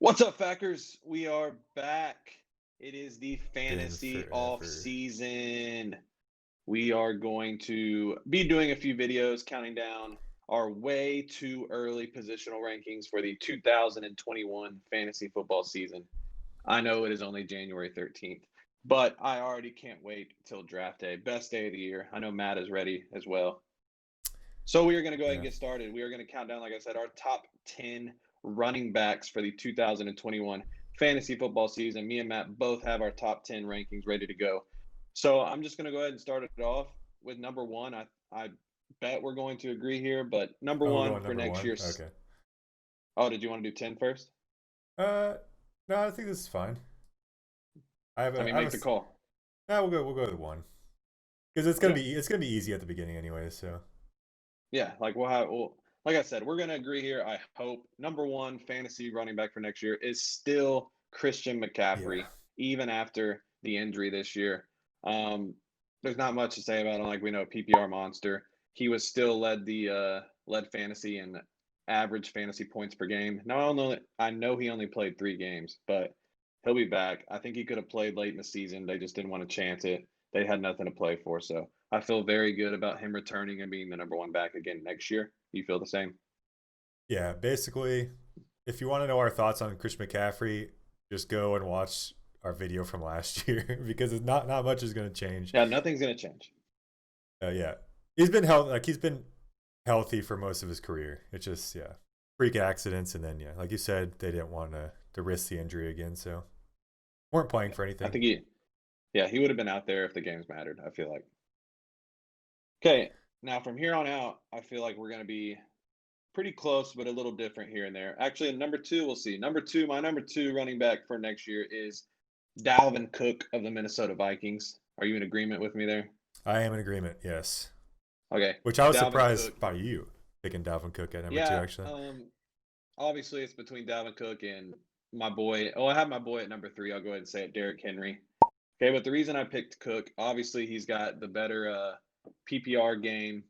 What's up, Fackers? We are back. It is the Been fantasy off forever. season. We are going to be doing a few videos counting down our way too early positional rankings for the 2021 fantasy football season. I know it is only January 13th, but I already can't wait till draft day. Best day of the year. I know Matt is ready as well. So we are going to go ahead and Yeah. get started. We are going to count down, like I said, our top 10 running backs for the 2021 fantasy football season. Me and Matt both have our top 10 rankings ready to go. So I'm just going to go ahead and start it off with number one. I bet we're going to agree here, but number Oh, we're one going for number next one? year. Okay. Oh, did you want to do 10 first? Uh, no, I think this is fine. I have I a, mean, I have a, make the call. no, we'll go with one. Because Okay. it's gonna be easy at the beginning anyway, so. Yeah, like I said, we're going to agree here. I hope number one fantasy running back for next year is still Christian Yeah. McCaffrey, even after the injury this year. Um, there's not much to say about him. Like we know, PPR monster. He was still led fantasy and average fantasy points per game. Now I know he only played 3 games, but he'll be back. I think he could have played late in the season. They just didn't want to chance it. They had nothing to play for, so I feel very good about him returning and being the number one back again next year. You feel the same? Yeah, basically, if you want to know our thoughts on Christian McCaffrey, just go and watch our video from last year because it's not much is gonna change. Yeah, nothing's gonna change. Yeah. He's been healthy for most of his career. It's just, yeah, freak accidents, and then, yeah, like you said, they didn't want to risk the injury again, so weren't playing for I anything. think he would have been out there if the games mattered. I feel like. Okay, now from here on out, I feel like we're gonna be pretty close, but a little different here and there. Actually, number two, we'll see. My number two running back for next year is Dalvin Cook of the Minnesota Vikings. Are you in agreement with me there? I am in agreement, yes. Okay, Which I was Dalvin Cook. surprised by you picking Dalvin Cook at number two, Yeah, actually. obviously it's between Dalvin Cook and my boy. Oh, I have my boy at number three. I'll go ahead and say it, Derrick Henry. Okay, but the reason I picked Cook, obviously he's got the better PPR game.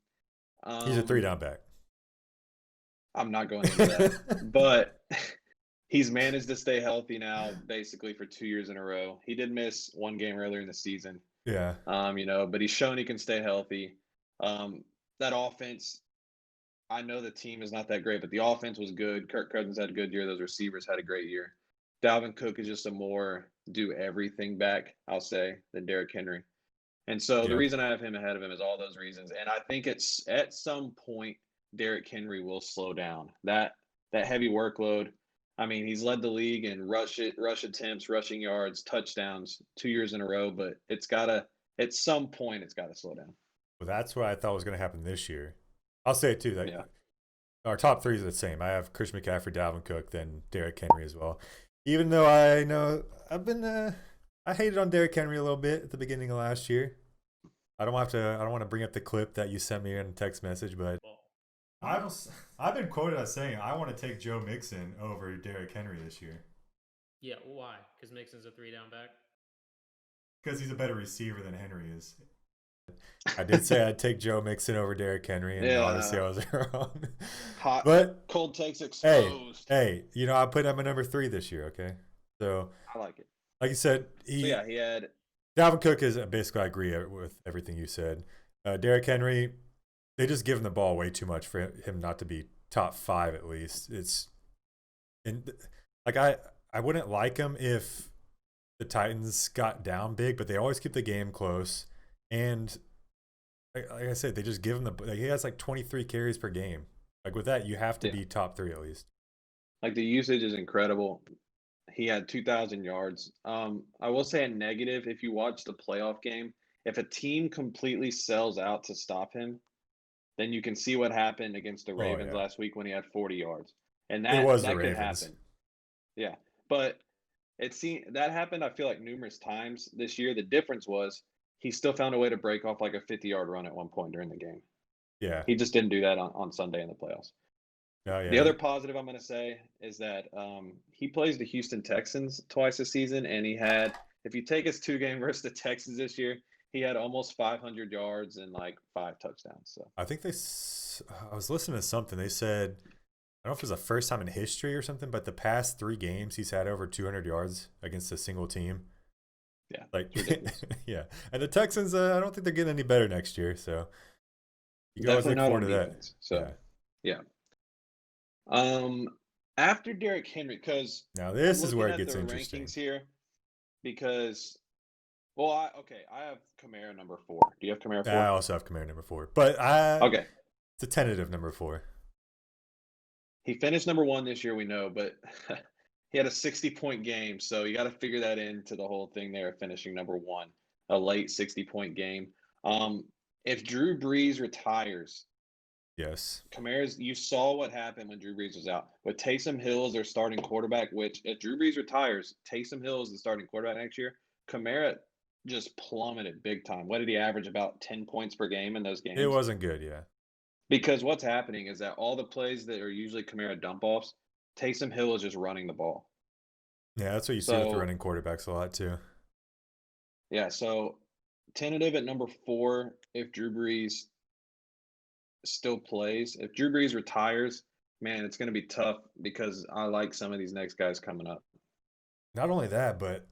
He's a three Um, down back. I'm not going into that, but he's managed to stay healthy now, basically for 2 years in a row. He did miss one game earlier in the season, Yeah. but he's shown he can stay healthy. That offense, I know the team is not that great, but the offense was good. Kirk Cousins had a good year. Those receivers had a great year. Dalvin Cook is just a more do everything back, I'll say, than Derrick Henry. And so the Yeah. reason I have him ahead of him is all those reasons. And I think it's at some point Derrick Henry will slow down. That heavy workload. I mean, he's led the league in rush attempts, rushing yards, touchdowns 2 years in a row, but it's gotta at some point it's gotta slow down. Well, that's what I thought was going to happen this year. I'll say it too. Like, Yeah. our top three is the same. I have Chris McCaffrey, Dalvin Cook, then Derrick Henry as well. Even though I know I hated on Derrick Henry a little bit at the beginning of last year. I don't want to bring up the clip that you sent me in a text message, but I've been quoted as saying I want to take Joe Mixon over Derrick Henry this year Yeah, why? Because Mixon's a three down back. because he's a better receiver than Henry is. I did say I'd take Joe Mixon over Derrick Henry, and obviously Yeah. I was wrong. Hot But cold takes hey, exposed. I put him at number three this year. Okay, so I like it. like you said, So yeah, he had Dalvin Cook is basically, I agree with everything you said. Derrick Henry, they just give him the ball way too much for him not to be top five at least. It's and like I wouldn't like him if the Titans got down big, but they always keep the game close. And like I said, they just give him he has like 23 carries per game. Like with that, you have to yeah, be top three at least. like the usage is incredible. He had 2,000 yards. I will say a negative if you watch the playoff game. If a team completely sells out to stop him, then you can see what happened against the Oh Ravens yeah, last week when he had 40 yards, and it that was the that could Ravens. happen. Yeah, but that happened. I feel like numerous times this year. The difference was he still found a way to break off like a 50-yard run at one point during the game. Yeah. He just didn't do that on Sunday in the playoffs. Oh The yeah. other positive I'm going to say is that he plays the Houston Texans twice a season, and he had, if you take his 2 game versus the Texans this year, he had almost 500 yards and like 5 touchdowns. So I think I was listening to something. They said don't know if it's the first time in history or something, but the past 3 games he's had over 200 yards against a single team. Yeah, Like, yeah. And the Texans, I don't think they're getting any better next year. So you can always definitely look not forward on to that. defense. So yeah. After Derrick Henry, because Now I'm this is looking where it at gets the interesting. rankings here, because I have Kamara number 4. Do you have Kamara 4? I also have Kamara number 4, but Okay. it's a tentative number 4. He finished number 1 this year, we know, but he had a 60-point game, so you got to figure that into the whole thing there, finishing number 1, a late 60-point game. If Drew Brees retires, Yes. Kamara's, you saw what happened when Drew Brees was out. With Taysom Hill as their starting quarterback, which if Drew Brees retires, Taysom Hill is the starting quarterback next year. Kamara just plummeted big time. What did he average? About 10 points per game in those games? It wasn't good, yeah. Because what's happening is that all the plays that are usually Kamara dump-offs, Taysom Hill is just running the ball. Yeah, that's what you see with the running quarterbacks a lot too. Yeah, so tentative at number 4 if Drew Brees still plays. If Drew Brees retires, man, it's going to be tough because I like some of these next guys coming up. Not only that, but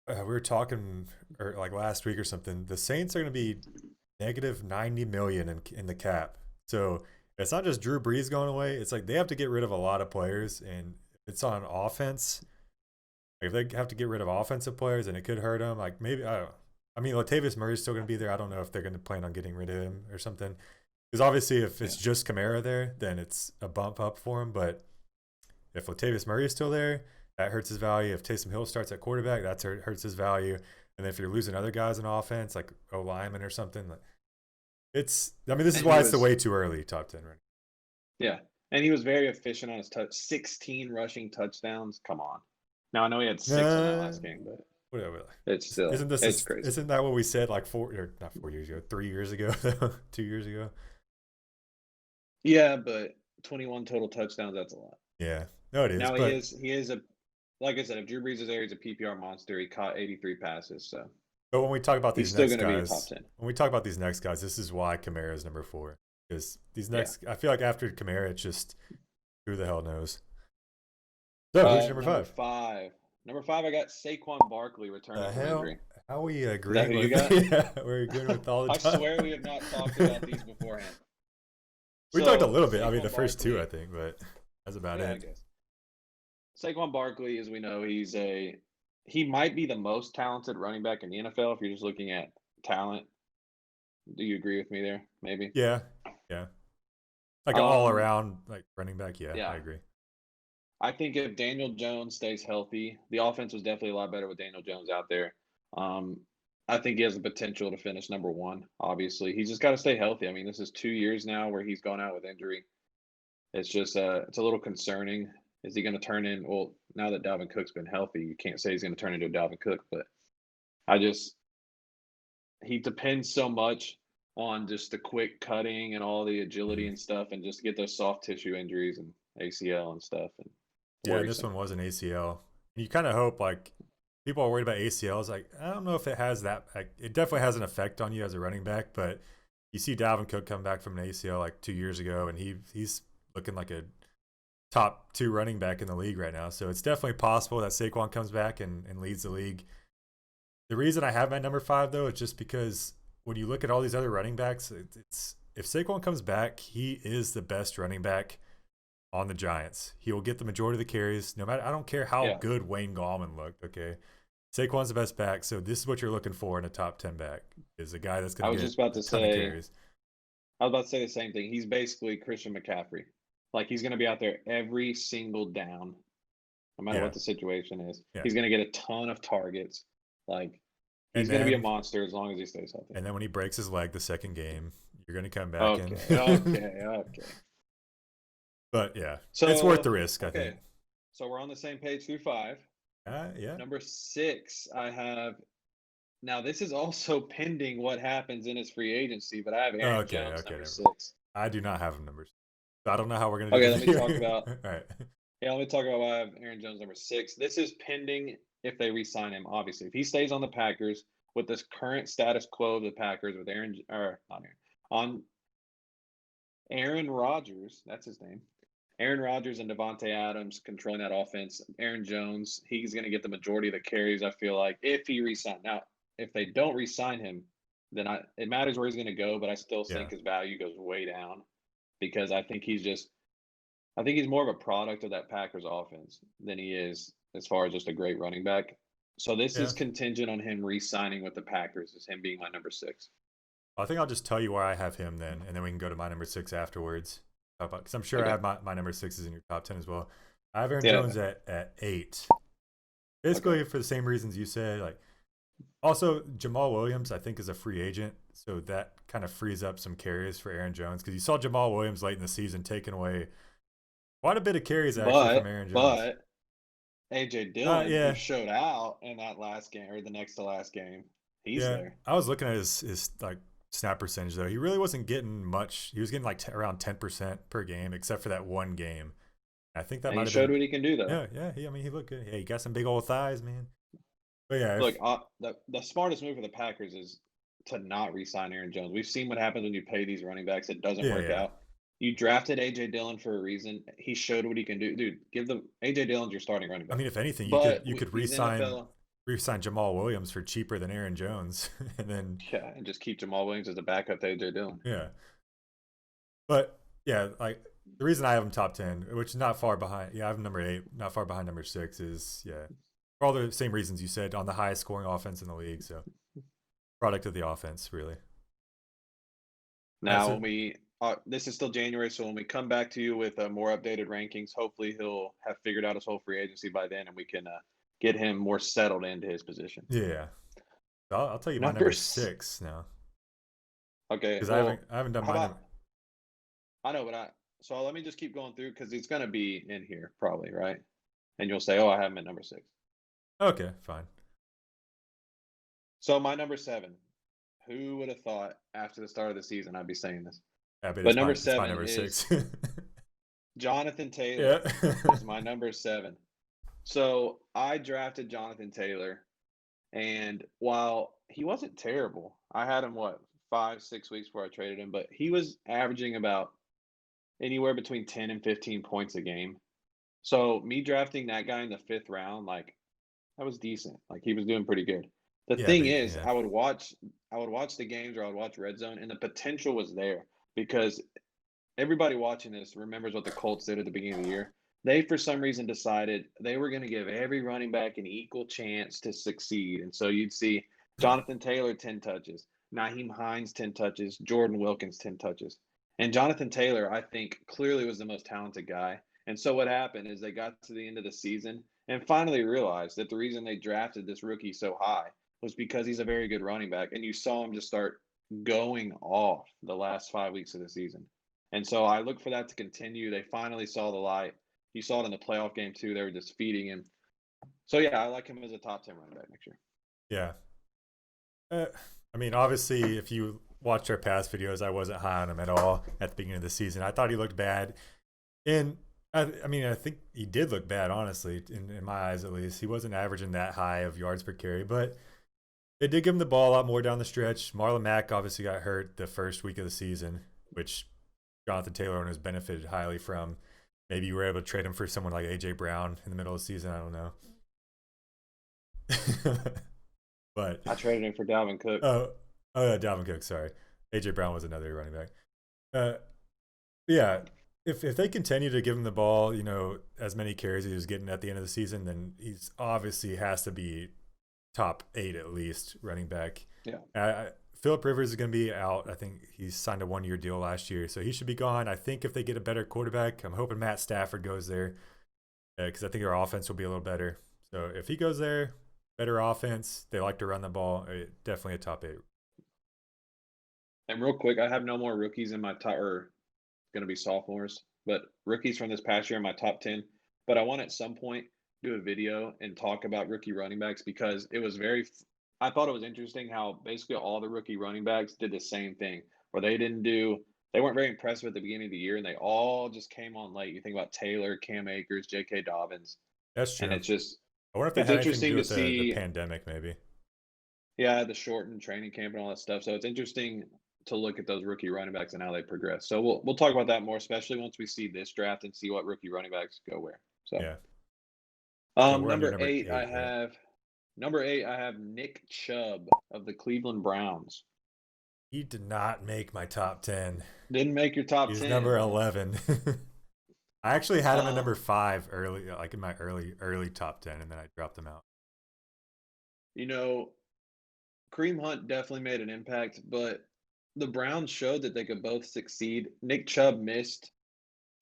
we were talking like last week or something. The Saints are going to be negative 90 million in the cap. So it's not just Drew Brees going away. It's like they have to get rid of a lot of players, and it's on offense. If they have to get rid of offensive players, and it could hurt them. Like maybe I don't know. I mean, Latavius Murray's still going to be there. I don't know if they're going to plan on getting rid of him or something. Because obviously, if it's just Kamara there, then it's a bump up for him. But if Latavius Murray is still there, that hurts his value. If Taysom Hill starts at quarterback, that hurts his value. And if you're losing other guys in offense, like lineman or something, this is why it's the way too early top 10 right? Yeah, and he was very efficient on his 16 rushing touchdowns. Come on. Now I know he had 6 in that last game, but whatever. It's still it's crazy. Isn't that what we said like 3 years ago, 2 years ago? Yeah, but 21 total touchdowns, that's a lot. Yeah. No, it is. Now he is a, like I said, if Drew Brees is there, he's a PPR monster. He caught 83 passes, so. But when we talk about these next guys, be a top 10. When we talk about these next guys, this is why Kamara is number 4. Because these next, I feel like after Kamara, it's just who the hell knows. So who's number 5? Number 5, I got Saquon Barkley returning from injury. How are we agreeing with you got? Yeah, we're agreeing with all the time. I swear we have not talked about these beforehand. We talked a little bit. I mean, the first 2, I think, but that's about it. I guess. Saquon Barkley, as we know, he might be the most talented running back in the NFL if you're just looking at talent. Do you agree with me there? Maybe. Yeah. Like an all-around like running back. Yeah, I agree. I think if Daniel Jones stays healthy, the offense was definitely a lot better with Daniel Jones out there. I think he has the potential to finish number 1. Obviously, he's just got to stay healthy. I mean, this is 2 years now where he's gone out with injury. It's just it's a little concerning. Is he going to turn in? Well, now that Dalvin Cook's been healthy, you can't say he's going to turn into a Dalvin Cook. But he depends so much on just the quick cutting and all the agility and stuff, and just get those soft tissue injuries and ACL and stuff. And yeah, this one was an ACL. You kind of hope, like, people are worried about ACLs. Like, I don't know if it has that. Like, it definitely has an effect on you as a running back, but you see Dalvin Cook come back from an ACL like 2 years ago, and he's looking like a top 2 running back in the league right now. So it's definitely possible that Saquon comes back and leads the league. The reason I have my number 5, though, is just because when you look at all these other running backs, it's if Saquon comes back, he is the best running back on the Giants. He will get the majority of the carries. No matter, I don't care how good Wayne Gallman looked. Okay, Saquon's the best back, so this is what you're looking for in a top 10 back, is a guy that's going to get a ton of carries. I was about to say the same thing. He's basically Christian McCaffrey. Like, he's going to be out there every single down, no matter what the situation is. Yeah. He's going to get a ton of targets. Like, he's going to be a monster as long as he stays healthy. And then when he breaks his leg the second game, you're going to come back Okay. But, yeah, so, it's worth the risk, I think. So we're on the same page through 5. Yeah. Number 6, I have – now, this is also pending what happens in his free agency, but I have Aaron Jones, number 6. I do not have him number 6. I don't know how we're going to do this. Okay, let me talk about – all right. Yeah, let me talk about why I have Aaron Jones number 6. This is pending if they re-sign him, obviously. If he stays on the Packers with this current status quo of the Packers with Aaron Rodgers, that's his name, Aaron Rodgers and Devontae Adams controlling that offense. Aaron Jones, he's going to get the majority of the carries, I feel like, if he resigns. Now, if they don't resign him, then it matters where he's going to go, but I still think his value goes way down because I think he's more of a product of that Packers offense than he is as far as just a great running back. So this is contingent on him re-signing with the Packers, as him being my number 6. I think I'll just tell you where I have him then, and then we can go to my number 6 afterwards. Because I'm sure I have my number 6s in your top 10 as well. I have Aaron Jones at 8. Basically for the same reasons you said. Like, also, Jamal Williams, I think, is a free agent, so that kind of frees up some carries for Aaron Jones. Because you saw Jamal Williams late in the season taking away quite a bit of carries actually from Aaron Jones. But A.J. Dillon, who showed out in that last game or the next to last game, he's there. I was looking at his like snap percentage though. He really wasn't getting much. He was getting like around 10% per game, except for that one game. I think that might have showed what he can do though. Yeah. He looked good. Yeah, he got some big old thighs, man. But yeah, look, the smartest move for the Packers is to not re-sign Aaron Jones. We've seen what happens when you pay these running backs. It doesn't work out. You drafted A.J. Dillon for a reason. He showed what he can do. Dude, give them A.J. Dillon's your starting running back. I mean, if anything, you could re-sign Jamal Williams for cheaper than Aaron Jones, and then and just keep Jamal Williams as a backup to A.J. Dillon. Yeah, but like the reason I have him top 10, which is not far behind. Yeah, I have him number 8, not far behind number 6. Is for all the same reasons you said, on the highest scoring offense in the league. So product of the offense, really. Now this is still January, so when we come back to you with more updated rankings, hopefully he'll have figured out his whole free agency by then, and we can get him more settled into his position. Yeah. I'll tell you my number 6 now. Okay. Because I haven't done my number. I know, but so let me just keep going through because it's going to be in here probably, right? And you'll say, oh, I have him at number 6. Okay, fine. So my number 7. Who would have thought after the start of the season I'd be saying this? Yeah, but number 7 my number 6. Jonathan Taylor is my number 7. So I drafted Jonathan Taylor, and while he wasn't terrible, I had him 5-6 weeks before I traded him, but he was averaging about anywhere between 10 and 15 points a game. So me drafting that guy in the 5th round, like, that was decent. Like, he was doing pretty good. The thing is, I would watch the games, or I would watch Red Zone, and the potential was there because everybody watching this remembers what the Colts did at the beginning of the year. They, for some reason, decided they were going to give every running back an equal chance to succeed. And so you'd see Jonathan Taylor 10 touches, Nyheim Hines 10 touches, Jordan Wilkins 10 touches. And Jonathan Taylor, I think, clearly was the most talented guy. And so what happened is they got to the end of the season and finally realized that the reason they drafted this rookie so high was because he's a very good running back. And you saw him just start going off the last 5 weeks of the season. And so I look for that to continue. They finally saw the light. You saw it in the playoff game too. They were just feeding him. So yeah, I like him as a top 10 running back next year. Yeah. I mean, obviously, if you watched our past videos, I wasn't high on him at all at the beginning of the season. I thought he looked bad. And I think he did look bad, honestly, in my eyes at least. He wasn't averaging that high of yards per carry, but they did give him the ball a lot more down the stretch. Marlon Mack obviously got hurt the first week of the season, which Jonathan Taylor owners benefited highly from. Maybe you were able to trade him for someone like A.J. Brown in the middle of the season. I don't know. But I traded him for Dalvin Cook. Oh yeah, Dalvin Cook, sorry. A.J. Brown was another running back. Yeah, if they continue to give him the ball, as many carries he was getting at the end of the season, then he's obviously has to be top 8 at least running back. Yeah. Phillip Rivers is going to be out. I think he signed a 1-year deal last year, so he should be gone. I think if they get a better quarterback, I'm hoping Matt Stafford goes there because I think our offense will be a little better. So if he goes there, better offense, they like to run the ball, definitely a top 8. And real quick, I have no more rookies in my top, or going to be sophomores, but rookies from this past year in my top 10. But I want at some point do a video and talk about rookie running backs because it was I thought it was interesting how basically all the rookie running backs did the same thing where they weren't very impressive at the beginning of the year and they all just came on late. You think about Taylor, Cam Akers, J.K. Dobbins. That's true. And it's just, I wonder if it's interesting to see the pandemic maybe. Yeah, the shortened training camp and all that stuff. So it's interesting to look at those rookie running backs and how they progress. So we'll talk about that more, especially once we see this draft and see what rookie running backs go where. So Yeah. So we're on your number eight, I right? have Nick Chubb of the Cleveland Browns. He did not make my top 10. Didn't make your top He's 10. number 11. I actually had him at number Um, 5 early, like in my early top 10, and then I dropped him out. You know, Kareem Hunt definitely made an impact, but the Browns showed that they could both succeed. Nick Chubb missed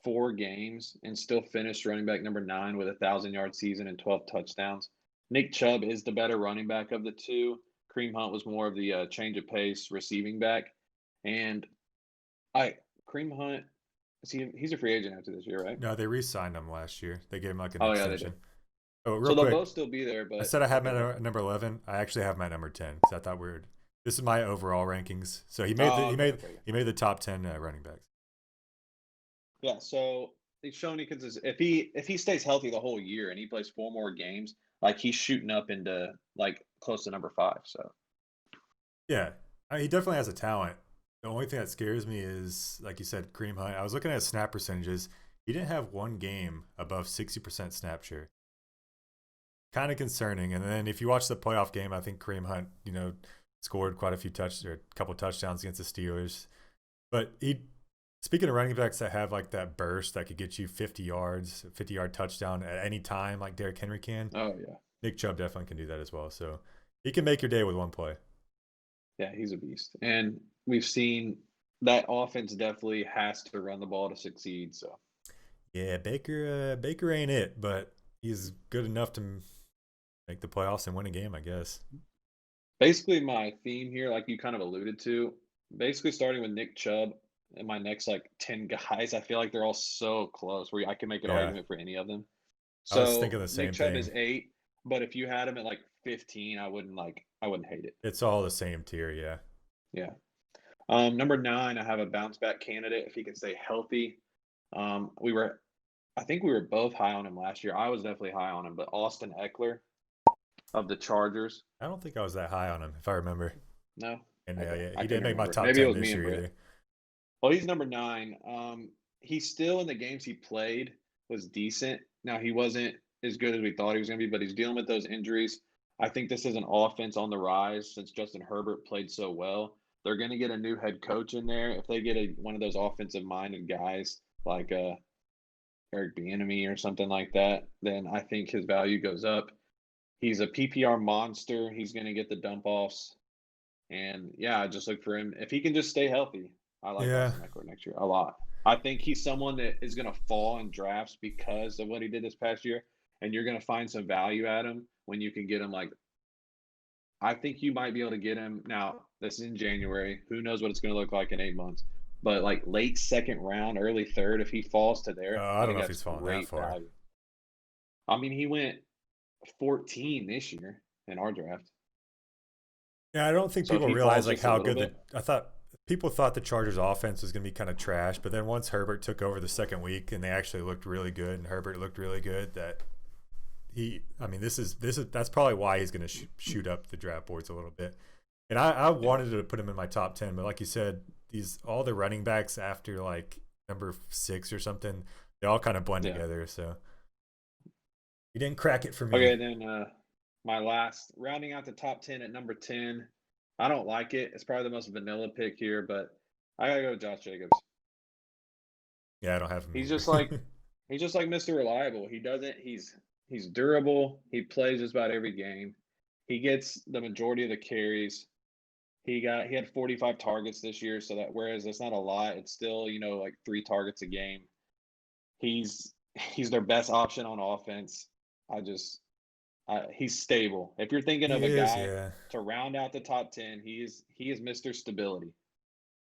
4 games and still finished running back number 9 with a 1,000-yard season and 12 touchdowns. Nick Chubb is the better running back of the two. Kareem Hunt was more of the change of pace receiving back, and Kareem Hunt, he's a free agent after this year, right? No, they re-signed him last year. They gave him like an Oh yeah, they extension. did. Oh, real So they'll quick, both still be there, but I said I had okay, him at number 11. I actually have him at number 10 because I thought this is my overall rankings. So he made he made the top 10 running backs. Yeah, so he's shown he can just if he stays healthy the whole year and he plays 4 more games, like he's shooting up into like close to number 5. So Yeah, he definitely has a talent. The only thing that scares me is, like you said, Kareem Hunt. I was looking at snap percentages. He didn't have one game above 60% snap share. Kind of concerning. And then if you watch the playoff game, I think Kareem Hunt, scored quite a few a couple touchdowns against the Steelers. But speaking of running backs that have like that burst that could get you 50 yards, 50-yard touchdown at any time, like Derrick Henry can. oh yeah, Nick Chubb definitely can do that as well. So he can make your day with one play. yeah, he's a beast, and we've seen that offense definitely has to run the ball to succeed. So Yeah, Baker ain't it, but he's good enough to make the playoffs and win a game, I guess. basically, my theme here, like you kind of alluded to, basically starting with Nick Chubb and my next like 10 guys, I feel like they're all so close where I can make an Yeah, argument for any of them. I was So thinking the Nick same Chubb thing. is 8, but if you had him at like 15, I wouldn't hate it. It's all the same tier, yeah. Yeah. Number 9, I have a bounce back candidate if he can stay healthy. I think we were both high on him last year. I was definitely high on him, but Austin Eckler of the Chargers. I don't think I was that high on him, if I remember. No. And Okay. I he couldn't didn't make my remember. top Maybe it 10 was this me and year Britt. either. Well, he's number 9. He's still in the games he played was decent. Now he wasn't as good as we thought he was going to be, but he's dealing with those injuries. I think this is an offense on the rise since Justin Herbert played so well. They're going to get a new head coach in there. If they get one of those offensive-minded guys like Eric Bieniemy or something like that, then I think his value goes up. He's a PPR monster. He's going to get the dump offs, and yeah, I just look for him if he can just stay healthy. I like Yeah. Austin Eckler next year a lot. I think he's someone that is going to fall in drafts because of what he did this past year, and you're going to find some value at him when you can get him. Like, I think you might be able to get him now. This is in January. Who knows what it's going to look like in 8 months? But like late second round, early third, if he falls to there, I don't think know if that's he's falling that great far. value. I mean, he went 14 this year in our draft. Yeah, I don't think So if people he realize falls like just a how little good bit, I thought people thought the Chargers offense was going to be kind of trash, but then once Herbert took over the second week and they actually looked really good and Herbert looked really good, that that's probably why he's going to shoot up the draft boards a little bit. And I wanted to put him in my top 10, but like you said, all the running backs after like number 6 or something, they all kind of blend together. So you didn't crack it for me. Okay, then my last rounding out the top 10 at number 10. I don't like it. It's probably the most vanilla pick here, but I gotta go with Josh Jacobs. Yeah, I don't have him. He's either. just like Mr. Reliable. He's durable. He plays just about every game. He gets the majority of the carries. He had 45 targets this year, so that whereas it's not a lot, it's still, like 3 targets a game. He's their best option on offense. He's stable. If you're thinking of a guy to round out the top 10, he is Mr. Stability.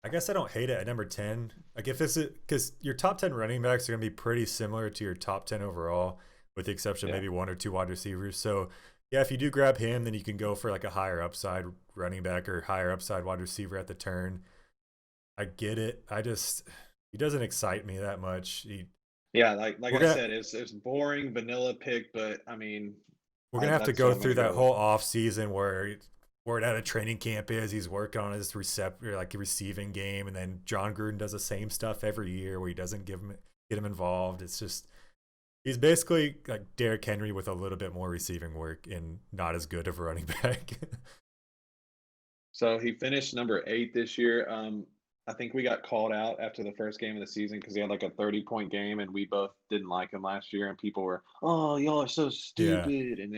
I guess I don't hate it at number 10. Like if it's because your top 10 running backs are going to be pretty similar to your top 10 overall, with the exception of maybe 1 or 2 wide receivers. So yeah, if you do grab him, then you can go for like a higher upside running back or higher upside wide receiver at the turn. I get it. He doesn't excite me that much. Like I said, it's boring vanilla pick, but I mean, we're gonna have to go through that whole off season where word out of training camp is he's working on his receiving game, and then John Gruden does the same stuff every year where he doesn't get him involved. It's just he's basically like Derrick Henry with a little bit more receiving work and not as good of a running back. So he finished number 8 this year. I think we got called out after the first game of the season because he had like a 30-point game, and we both didn't like him last year. And people were, "Oh, y'all are so stupid." And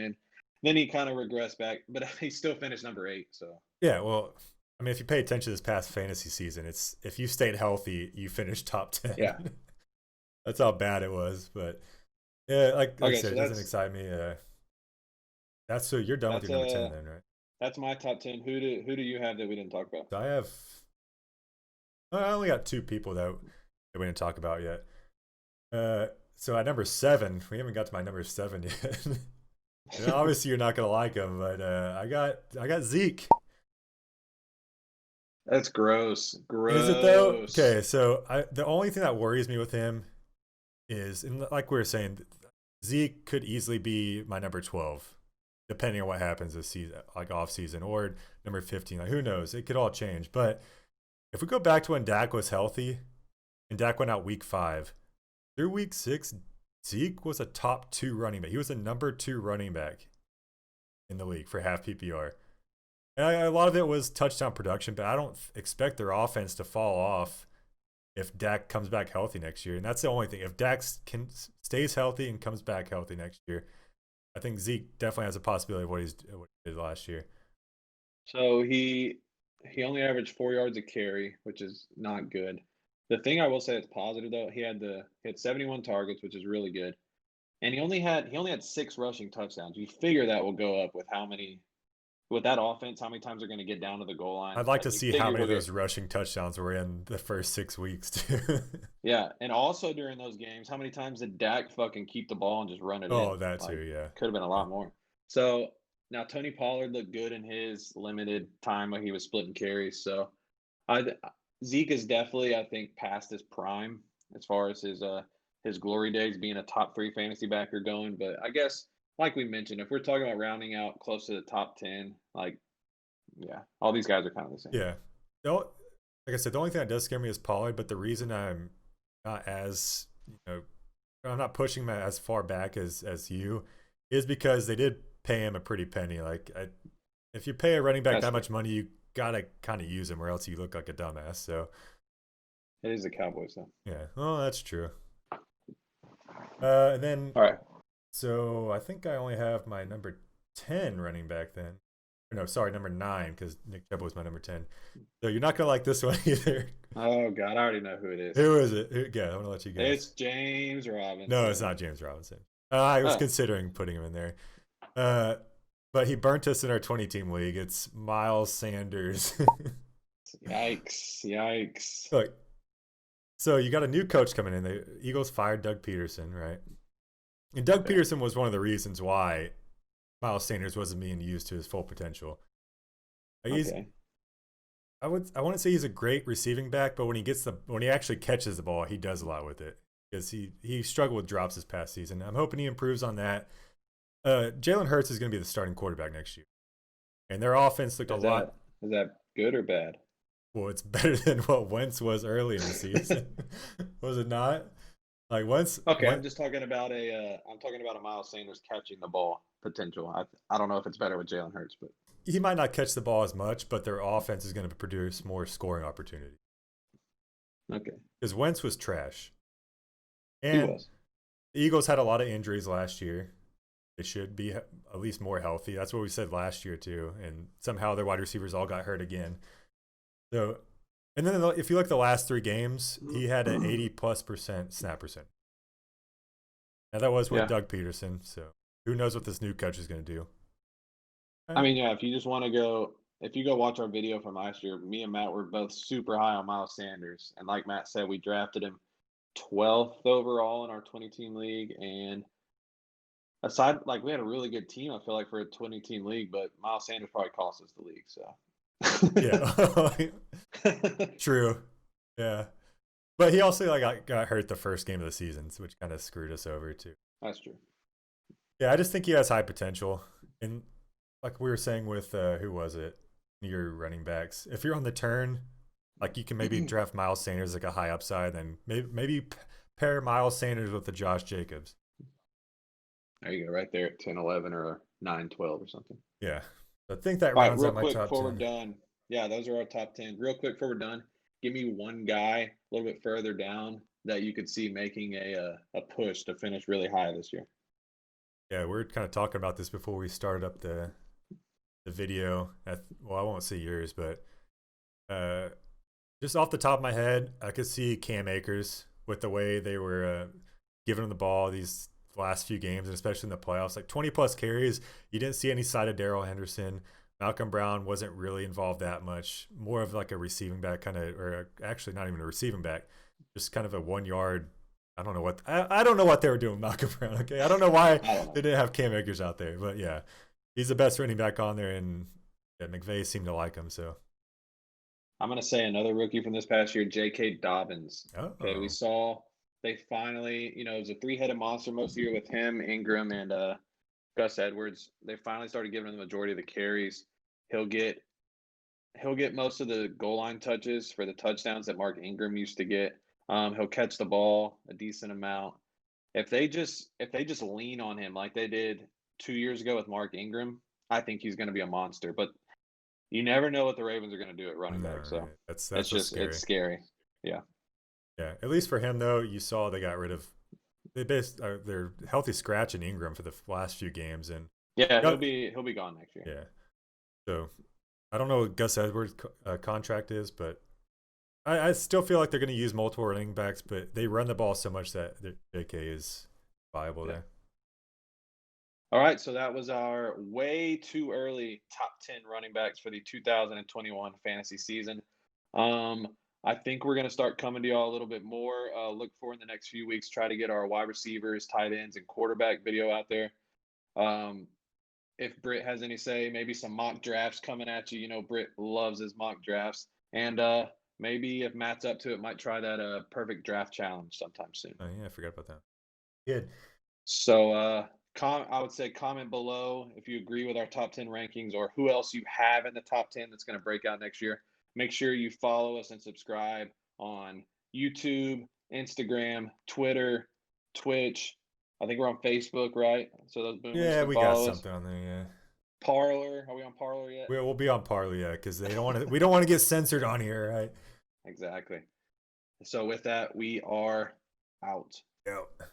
then he kind of regressed back, but he still finished number 8. So yeah, well, I mean, if you pay attention to this past fantasy season, it's if you stayed healthy, you finished top 10. Yeah, that's how bad it was. But yeah, like I said, so it doesn't excite me. That's so you're done with your number 10 then, right? That's my top 10. Who do you have that we didn't talk about? So I only got 2 people that we didn't talk about yet. So at number 7, we haven't got to my number 7 yet. Obviously, you're not gonna like him, but I got Zeke. That's gross. Is it though? Okay, so the only thing that worries me with him is, and like we were saying, Zeke could easily be my number 12, depending on what happens this season, like off season, or number 15. Like who knows? It could all change. But if we go back to when Dak was healthy, and Dak went out week 5, through week 6, Zeke was a top 2 running back. He was a number 2 running back in the league for half PPR. And a lot of it was touchdown production, but I don't expect their offense to fall off if Dak comes back healthy next year. And that's the only thing. If Dak stays healthy and comes back healthy next year, I think Zeke definitely has a possibility of what he did last year. So he only averaged 4 yards a carry, which is not good. The thing I will say that's positive though, he had 71 targets, which is really good, and he only had 6 rushing touchdowns. You figure that will go up with with that offense, how many times they're going to get down to the goal line. I'd like to see how many of those rushing touchdowns were in the first 6 weeks too. Yeah, and also during those games, how many times did Dak fucking keep the ball and just run it in? Oh, that too, yeah. Could have been a lot more. So now Tony Pollard looked good in his limited time when he was splitting carries. So Zeke is definitely, I think, past his prime as far as his glory days being a top 3 fantasy backer going. But I guess, like we mentioned, if we're talking about rounding out close to the top 10, yeah, all these guys are kind of the same. Yeah. Like I said, the only thing that does scare me is Pollard, but the reason I'm not as, I'm not pushing him as far back as you is because they did pay him a pretty penny. Like, if you pay a running back that much money, you gotta kind of use him, or else you look like a dumbass. So it is the Cowboys, though. Yeah, well, that's true. And then, all right. So I think I only have my number 10 running back then. No, sorry, number 9, because Nick Chubb was my number 10. So you're not gonna like this one either. Oh God, I already know who it is. Who is it? Yeah, I'm gonna let you guess. It's James Robinson. No, it's not James Robinson. I was considering putting him in there. But he burnt us in our 20-team league. It's Miles Sanders. Yikes. Look, so you got a new coach coming in. The Eagles fired Doug Peterson, right? And Doug Peterson was one of the reasons why Miles Sanders wasn't being used to his full potential. I wouldn't say he's a great receiving back, but when he actually catches the ball, he does a lot with it. Because he struggled with drops this past season. I'm hoping he improves on that. Jalen Hurts is going to be the starting quarterback next year. And their offense looked a lot. Is that good or bad? Well, it's better than what Wentz was early in the season. Was it not? Like Wentz. Okay, I'm just talking about a Miles Sanders catching the ball potential. I don't know if it's better with Jalen Hurts, but he might not catch the ball as much, but their offense is going to produce more scoring opportunity. Okay. Because Wentz was trash. And he was. The Eagles had a lot of injuries last year. They should be at least more healthy. That's what we said last year too. And somehow their wide receivers all got hurt again. So, and then if you look at the last 3 games, he had an 80+% snap percent. Now that was with Doug Peterson. So who knows what this new coach is going to do? I mean, yeah, if you go watch our video from last year, me and Matt were both super high on Miles Sanders. And like Matt said, we drafted him 12th overall in our 20-team league. And aside, we had a really good team, I feel like, for a 20-team league, but Miles Sanders probably cost us the league. So yeah. True. Yeah. But he also got hurt the first game of the season, which kind of screwed us over too. That's true. Yeah, I just think he has high potential. And like we were saying with who was it? Your running backs. If you're on the turn, like you can maybe draft Miles Sanders like a high upside, then maybe pair Miles Sanders with the Josh Jacobs. There you go, right there at 10, 11, or 9, 12 or something. Yeah, I think that All right, rounds real out my quick top before 10. we're done. Yeah, those are our top 10. Real quick before we're done, give me one guy a little bit further down that you could see making a push to finish really high this year. Yeah, we are kind of talking about this before we started up the video. Well, I won't say yours, but just off the top of my head, I could see Cam Akers with the way they were giving him the ball these last few games, and especially in the playoffs. Like 20-plus carries. You didn't see any side of Darrell Henderson. Malcolm Brown wasn't really involved that much. More of like a receiving back kind of, or actually not even a receiving back, just kind of a 1 yard. I don't know what I don't know what they were doing with Malcolm Brown. Okay, I don't know why they didn't have Cam Akers out there, but yeah, he's the best running back on there, and McVay seemed to like him. So I'm gonna say another rookie from this past year, J.K. Dobbins. Okay, we oh, saw they finally, it was a three-headed monster most of the year with him, Ingram, and Gus Edwards. They finally started giving him the majority of the carries. He'll get most of the goal line touches for the touchdowns that Mark Ingram used to get. He'll catch the ball a decent amount. If they just lean on him like they did 2 years ago with Mark Ingram, I think he's going to be a monster. But you never know what the Ravens are going to do at running back. So that's it's scary. Yeah. Yeah. At least for him though, you saw they got rid of their healthy scratch in Ingram for the last few games, and yeah, he'll be gone next year. Yeah. So I don't know what Gus Edwards' contract is, but I still feel like they're going to use multiple running backs, but they run the ball so much that JK is viable there. All right, so that was our way too early top 10 running backs for the 2021 fantasy season. I think we're going to start coming to y'all a little bit more. Look for in the next few weeks, try to get our wide receivers, tight ends, and quarterback video out there. If Britt has any say, maybe some mock drafts coming at you. Britt loves his mock drafts. And maybe if Matt's up to it, might try that perfect draft challenge sometime soon. Oh, yeah, I forgot about that. Good. So I would say comment below if you agree with our top 10 rankings or who else you have in the top 10 that's going to break out next year. Make sure you follow us and subscribe on YouTube, Instagram, Twitter, Twitch. I think we're on Facebook, right? So those boomers can we follow got us. something on there, yeah. Parlor, are we on Parlor yet? We'll be on Parlor, yeah, because we don't want to get censored on here, right? Exactly. So with that, we are out. Yep.